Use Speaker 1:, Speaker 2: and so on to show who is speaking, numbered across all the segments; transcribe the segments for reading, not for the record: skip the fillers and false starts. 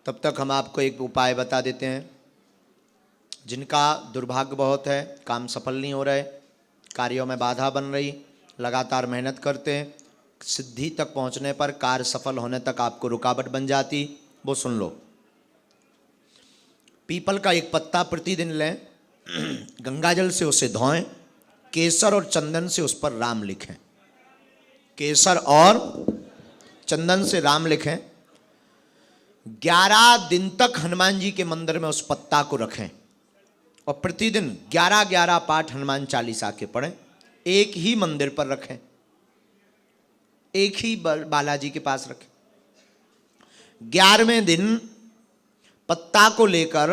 Speaker 1: तब तक हम आपको एक उपाय बता देते हैं। जिनका दुर्भाग्य बहुत है, काम सफल नहीं हो रहे, कार्यों में बाधा बन रही, लगातार मेहनत करते हैं, सिद्धि तक पहुंचने पर, कार्य सफल होने तक आपको रुकावट बन जाती, वो सुन लो। पीपल का एक पत्ता प्रतिदिन लें, गंगाजल से उसे धोएं, केसर और चंदन से उस पर राम लिखें। केसर और चंदन से राम लिखें। 11 दिन तक हनुमान जी के मंदिर में उस पत्ता को रखें और प्रतिदिन 11-11 पाठ हनुमान चालीसा के पढ़ें। एक ही मंदिर पर रखें, एक ही बालाजी के पास रखें। 11वें दिन पत्ता को लेकर,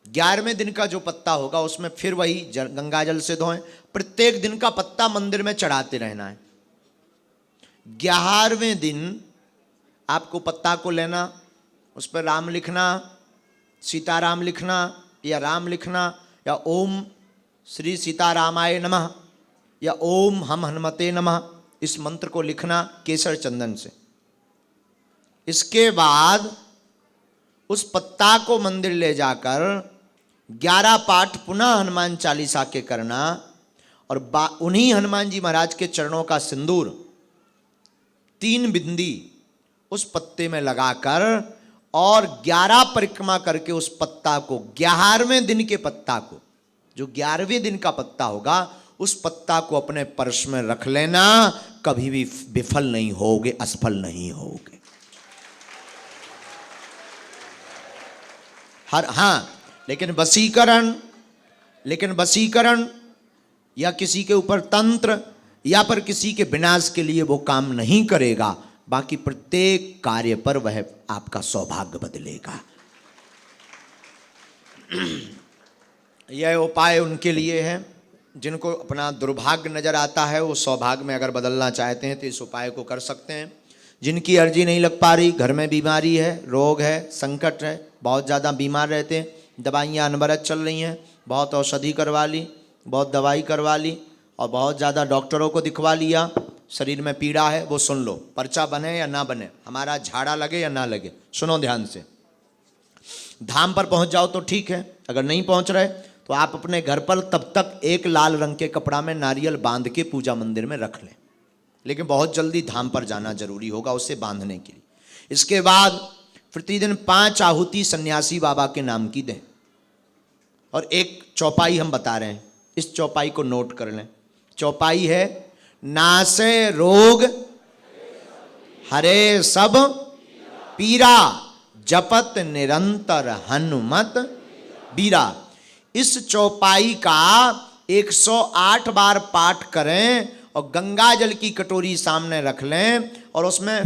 Speaker 1: 11वें दिन का जो पत्ता होगा उसमें फिर वही गंगाजल से धोएं। प्रत्येक दिन का पत्ता मंदिर में चढ़ाते रहना है। 11वें दिन आपको पत्ता को लेना, उस पर राम लिखना, सीताराम लिखना या राम लिखना, या ओम श्री सीतारामाय नमः या ओम हम हनुमते नमः, इस मंत्र को लिखना केसर चंदन से। इसके बाद उस पत्ता को मंदिर ले जाकर 11 पाठ पुनः हनुमान चालीसा के करना और उन्हीं हनुमान जी महाराज के चरणों का सिंदूर 3 बिंदी उस पत्ते में लगाकर और 11 परिक्रमा करके उस पत्ता को, 11वें दिन के पत्ता को, जो 11वें दिन का पत्ता होगा, उस पत्ता को अपने पर्स में रख लेना। कभी भी विफल नहीं होगे, असफल नहीं होगे। हाँ, लेकिन वशीकरण या किसी के ऊपर तंत्र या पर किसी के विनाश के लिए वो काम नहीं करेगा। बाकी प्रत्येक कार्य पर वह आपका सौभाग्य बदलेगा। यह उपाय उनके लिए है जिनको अपना दुर्भाग्य नजर आता है। वो सौभाग्य में अगर बदलना चाहते हैं तो इस उपाय को कर सकते हैं। जिनकी अर्जी नहीं लग पा रही, घर में बीमारी है, रोग है, संकट है, बहुत ज़्यादा बीमार रहते हैं, दवाइयाँ अनवरत चल रही हैं, बहुत औषधि करवा ली, बहुत दवाई करवा ली और बहुत ज़्यादा डॉक्टरों को दिखवा लिया, शरीर में पीड़ा है, वो सुन लो। पर्चा बने या ना बने, हमारा झाड़ा लगे या ना लगे, सुनो ध्यान से। धाम पर पहुंच जाओ तो ठीक है, अगर नहीं पहुंच रहे तो आप अपने घर पर तब तक एक लाल रंग के कपड़ा में नारियल बांध के पूजा मंदिर में रख लें। लेकिन बहुत जल्दी धाम पर जाना जरूरी होगा उसे बांधने के लिए। इसके बाद प्रतिदिन 5 आहुति सन्यासी बाबा के नाम की दें। और एक चौपाई हम बता रहे हैं, इस चौपाई को नोट कर लें। चौपाई है, नासे रोग हरे सब पीरा, जपत निरंतर हनुमत बीरा। इस चौपाई का 108 बार पाठ करें और गंगा जल की कटोरी सामने रख लें और उसमें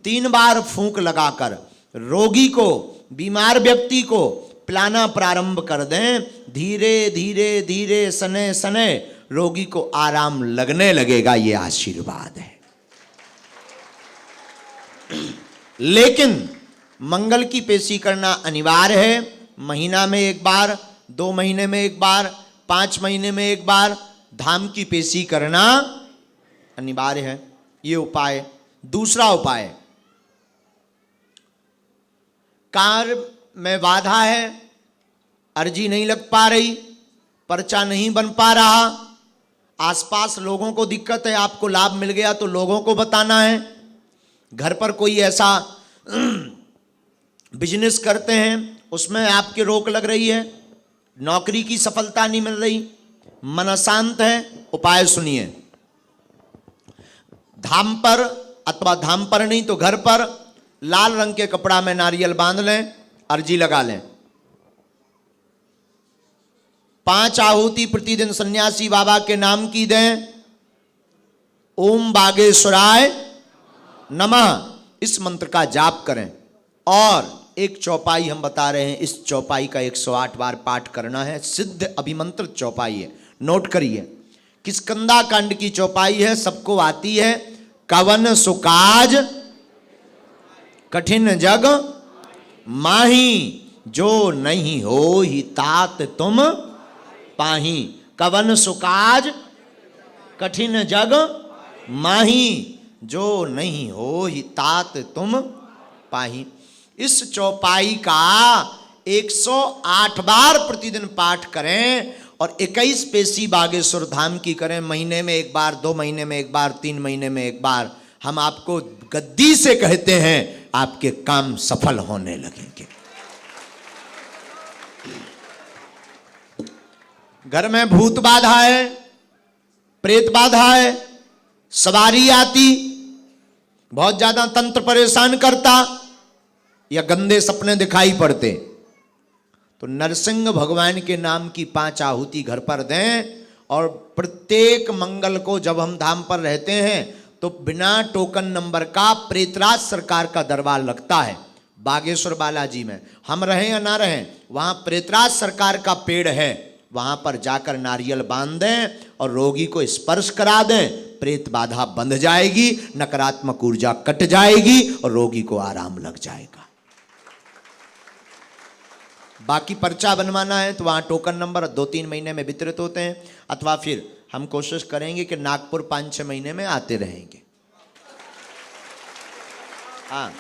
Speaker 1: 3 बार फूंक लगाकर रोगी को, बीमार व्यक्ति को पिलाना प्रारंभ कर दें। धीरे धीरे धीरे सने सने रोगी को आराम लगने लगेगा। ये आशीर्वाद है। लेकिन मंगल की पेशी करना अनिवार्य है। महीना में एक बार, 2 महीने में एक बार, 5 महीने में एक बार धाम की पेशी करना अनिवार्य है। ये उपाय। दूसरा उपाय, कार्य में बाधा है, अर्जी नहीं लग पा रही, पर्चा नहीं बन पा रहा, आसपास लोगों को दिक्कत है, आपको लाभ मिल गया तो लोगों को बताना है, घर पर कोई ऐसा बिजनेस करते हैं उसमें आपके रोक लग रही है, नौकरी की सफलता नहीं मिल रही, मन अशांत है, उपाय सुनिए। धाम पर अथवा धाम पर नहीं तो घर पर लाल रंग के कपड़ा में नारियल बांध लें, अर्जी लगा लें। 5 आहुति प्रतिदिन सन्यासी बाबा के नाम की दें। ओम बागेश्वराय नमः, इस मंत्र का जाप करें। और एक चौपाई हम बता रहे हैं, इस चौपाई का 108 बार पाठ करना है। सिद्ध अभिमंत्र चौपाई है, नोट करिए। किष्किंधा कांड की चौपाई है, सबको आती है। कवन सुकाज कठिन जग माही, जो नहीं हो ही तात तुम पाही। कवन सुकाज कठिन जग माही, जो नहीं हो ही तात तुम पाही। इस चौपाई का 108 बार प्रतिदिन पाठ करें और 21 पेशी बागेश्वर धाम की करें, महीने में एक बार, 2 महीने में एक बार, 3 महीने में एक बार। हम आपको गद्दी से कहते हैं आपके काम सफल होने लगेंगे। घर में भूत बाधा है, प्रेत बाधा है, सवारी आती, बहुत ज्यादा तंत्र परेशान करता, या गंदे सपने दिखाई पड़ते, तो नरसिंह भगवान के नाम की 5 आहुति घर पर दें। और प्रत्येक मंगल को जब हम धाम पर रहते हैं तो बिना टोकन नंबर का प्रेतराज सरकार का दरबार लगता है बागेश्वर बालाजी में। हम रहें या ना रहें, वहां प्रेतराज सरकार का पेड़ है, वहां पर जाकर नारियल बांध दें और रोगी को स्पर्श करा दें, प्रेत बाधा बंध जाएगी, नकारात्मक ऊर्जा कट जाएगी और रोगी को आराम लग जाएगा। बाकी पर्चा बनवाना है तो वहाँ टोकन नंबर 2-3 महीने में वितरित होते हैं, अथवा फिर हम कोशिश करेंगे कि नागपुर 5-6 महीने में आते रहेंगे। हाँ,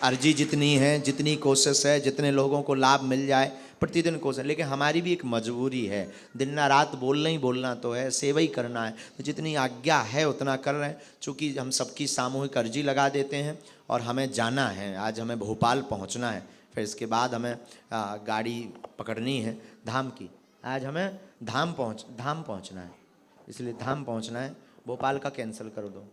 Speaker 1: अर्जी जितनी है, जितनी कोशिश है, जितने लोगों को लाभ मिल जाए, प्रतिदिन कोशिश। लेकिन हमारी भी एक मजबूरी है, दिन ना रात बोलना ही बोलना तो है, सेवा ही करना है, तो जितनी आज्ञा है उतना कर रहे हैं। चूँकि हम सबकी सामूहिक अर्जी लगा देते हैं और हमें जाना है, आज हमें भोपाल पहुँचना है, फिर इसके बाद हमें गाड़ी पकड़नी है धाम की। आज हमें धाम पहुंचना है, इसलिए धाम पहुंचना है। भोपाल का कैंसिल कर दो,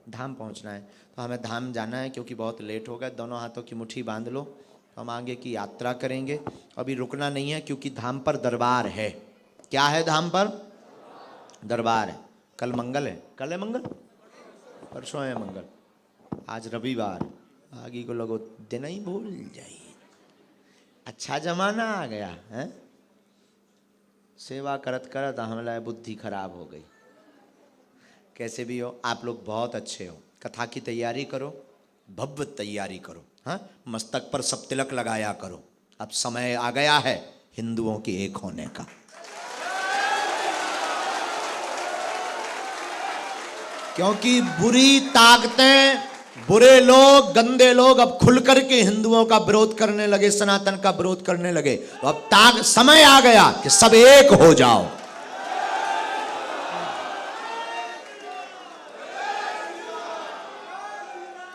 Speaker 1: धाम पहुंचना है, तो हमें धाम जाना है क्योंकि बहुत लेट हो गया। दोनों हाथों की मुट्ठी बांध लो, तो हम आगे की यात्रा करेंगे। अभी रुकना नहीं है क्योंकि धाम पर दरबार है। क्या है? धाम पर दरबार है। कल मंगल है, कल है मंगल, परसों है मंगल, आज रविवार, आगे को लोगों दिन ही भूल जाइए। अच्छा जमाना आ गया है, सेवा करत करत हमारा बुद्धि खराब हो गई। कैसे भी हो, आप लोग बहुत अच्छे हो। कथा की तैयारी करो, भव्य तैयारी करो। हाँ, मस्तक पर सब तिलक लगाया करो। अब समय आ गया है हिंदुओं के एक होने का। क्योंकि बुरी ताकतें, बुरे लोग, गंदे लोग अब खुल करके हिंदुओं का विरोध करने लगे, सनातन का विरोध करने लगे। तो अब समय आ गया कि सब एक हो जाओ।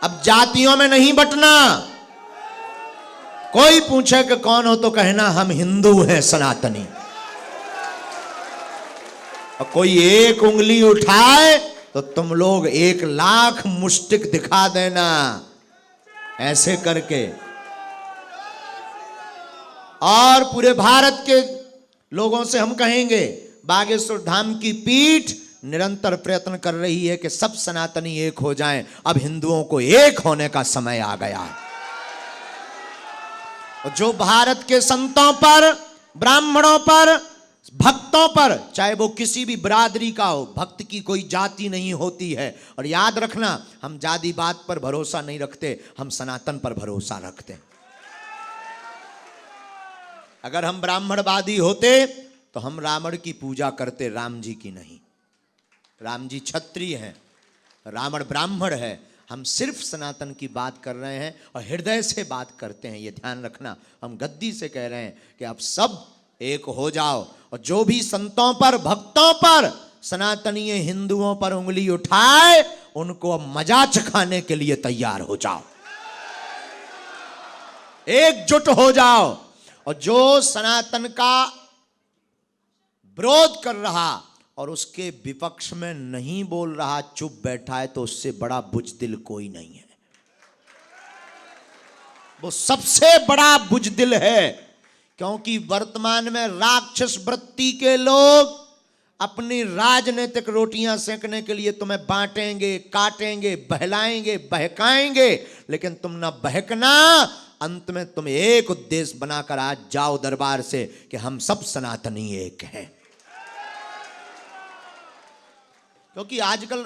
Speaker 1: अब जातियों में नहीं बंटना। कोई पूछे कि कौन हो तो कहना हम हिंदू हैं, सनातनी। और कोई एक उंगली उठाए तो तुम लोग 1 लाख मुष्टिक दिखा देना, ऐसे करके। और पूरे भारत के लोगों से हम कहेंगे, बागेश्वर धाम की पीठ निरंतर प्रयत्न कर रही है कि सब सनातनी एक हो जाएं। अब हिंदुओं को एक होने का समय आ गया है। और जो भारत के संतों पर, ब्राह्मणों पर, भक्तों पर, चाहे वो किसी भी बिरादरी का हो, भक्त की कोई जाति नहीं होती है। और याद रखना, हम जाति बात पर भरोसा नहीं रखते, हम सनातन पर भरोसा रखते हैं। अगर हम ब्राह्मणवादी होते तो हम रावण की पूजा करते, राम जी की नहीं। राम जी क्षत्रिय हैं, रावण ब्राह्मण है। हम सिर्फ सनातन की बात कर रहे हैं और हृदय से बात करते हैं, ये ध्यान रखना। हम गद्दी से कह रहे हैं कि आप सब एक हो जाओ। और जो भी संतों पर, भक्तों पर, सनातनीय हिंदुओं पर उंगली उठाए, उनको मजा चखाने के लिए तैयार हो जाओ, एकजुट हो जाओ। और जो सनातन का विरोध कर रहा और उसके विपक्ष में नहीं बोल रहा, चुप बैठा है, तो उससे बड़ा बुजदिल कोई नहीं है। वो सबसे बड़ा बुजदिल है। क्योंकि वर्तमान में राक्षस वृत्ति के लोग अपनी राजनीतिक रोटियां सेकने के लिए तुम्हें बांटेंगे, काटेंगे, बहलाएंगे, बहकाएंगे, लेकिन तुम ना बहकना। अंत में तुम एक उद्देश्य बनाकर आज जाओ दरबार से कि हम सब सनातनी एक हैं। क्योंकि आजकल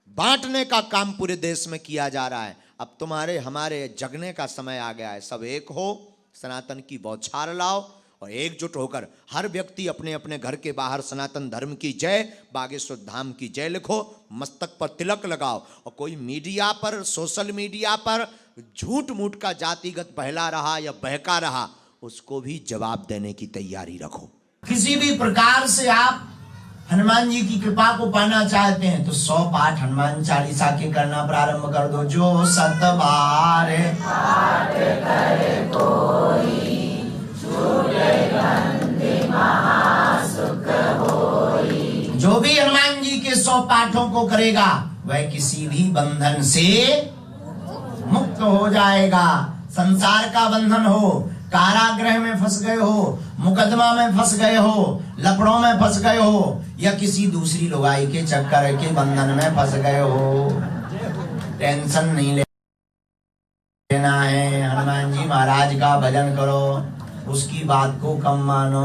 Speaker 1: बांटने का काम पूरे देश में किया जा रहा है। अब तुम्हारे हमारे जगने का समय आ गया है। सब एक हो, सनातन की बौछार लाओ और एकजुट होकर हर व्यक्ति अपने अपने घर के बाहर सनातन धर्म की जय, बागेश्वर धाम की जय लिखो, मस्तक पर तिलक लगाओ। और कोई मीडिया पर, सोशल मीडिया पर झूठ मूठ का जातिगत बहला रहा या बहका रहा, उसको भी जवाब देने की तैयारी रखो।
Speaker 2: किसी भी प्रकार से आप हनुमान जी की कृपा को पाना चाहते हैं तो 100 पाठ हनुमान चालीसा के करना प्रारंभ कर दो। जो 7 बार करे कोई, छूटे बंदी महासुख होई। जो भी हनुमान जी के 100 पाठों को करेगा वह किसी भी बंधन से मुक्त हो जाएगा। संसार का बंधन हो, कारागृह में फंस गए हो, मुकदमा में फंस गए हो, लफड़ों में फंस गए हो, या किसी दूसरी लुगाई के चक्कर के बंधन में फंस गए हो, टेंशन नहीं लेना है। हनुमान जी महाराज का भजन करो, उसकी बात को कम मानो।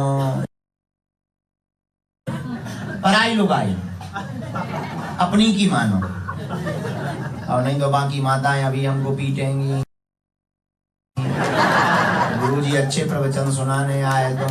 Speaker 2: पराई लुगाई अपनी की मानो, और नहीं तो बाकी माताएं अभी हमको पीटेंगी। गुरुजी अच्छे प्रवचन सुनाने आए तो